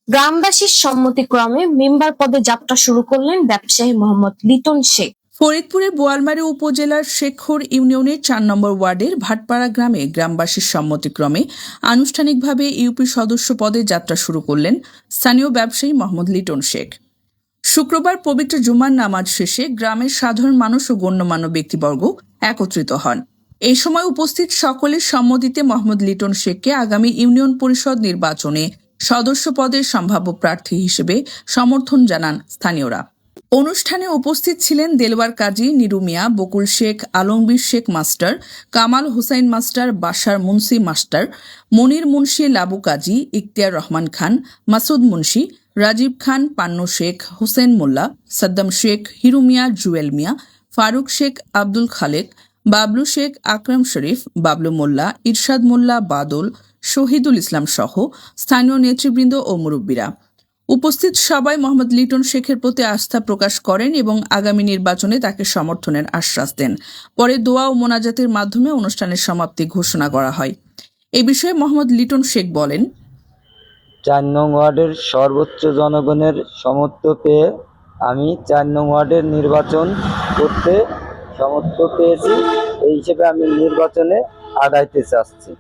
গ্রামবাসীর সম্মতিক্রমে মেম্বার পদে যাত্রা শুরু করলেন ব্যবসায়ী মোহাম্মদ লিটন শেখ। ফরিদপুরের বোয়ালমারী উপজেলার শেখর ইউনিয়নের ৪ নম্বর ওয়ার্ডের ভাটপাড়া গ্রামে গ্রামবাসীর সম্মতিক্রমে আনুষ্ঠানিকভাবে ইউপি সদস্য পদে যাত্রা শুরু করলেন স্থানীয় ব্যবসায়ী মোহাম্মদ লিটন শেখ। শুক্রবার পবিত্র জুমার নামাজ শেষে গ্রামের সাধারণ মানুষ ও গণ্যমান্য ব্যক্তিবর্গ একত্রিত হন। এই সময় উপস্থিত সকলের সম্মতিতে মোহাম্মদ লিটন শেখকে আগামী ইউনিয়ন পরিষদ নির্বাচনে সদস্য পদের সম্ভাব্য প্রার্থী হিসেবে সমর্থন জানান স্থানীয়রা। অনুষ্ঠানে উপস্থিত ছিলেন Delwar Kazi, Niru Mia, Bakul Sheikh, Alamgir Sheikh master, Kamal Hussain master, Bashar Munshi master, Monir Munshi, Labu Kazi, Ikhtiar Rahman Khan, Masud Munshi, Rajib Khan, Pannu Sheikh, Hossain Mollah, Saddam Sheikh, Hiru Mia, Jewel Mia, Faruk Sheikh, Abdul Khalek, Bablu Sheikh, Akram Sharif, Bablu Mollah, Irshad Mollah, বাদল, শহীদুল ইসলাম সহ স্থানীয় নেতৃবৃন্দ ও মুরব্বীরা। উপস্থিত সবাই মোহাম্মদ লিটন শেখের প্রতি আস্থা প্রকাশ করেন এবং আগামী নির্বাচনে তাকে সমর্থনের আশ্বাস দেন। পরে দোয়া ও মোনাজাতের মাধ্যমে অনুষ্ঠানের সমাপ্তি ঘোষণা করা হয়। এ বিষয়ে মোহাম্মদ লিটন শেখ বলেন, ৪ নং ওয়ার্ডের সর্বোচ্চ জনগণের সমর্থন পেয়ে আমি ৪ নং ওয়ার্ডের নির্বাচন করতে সমর্থন পেয়েছি। এই হিসেবে আমি নির্বাচনে আগাইতে চাচ্ছি।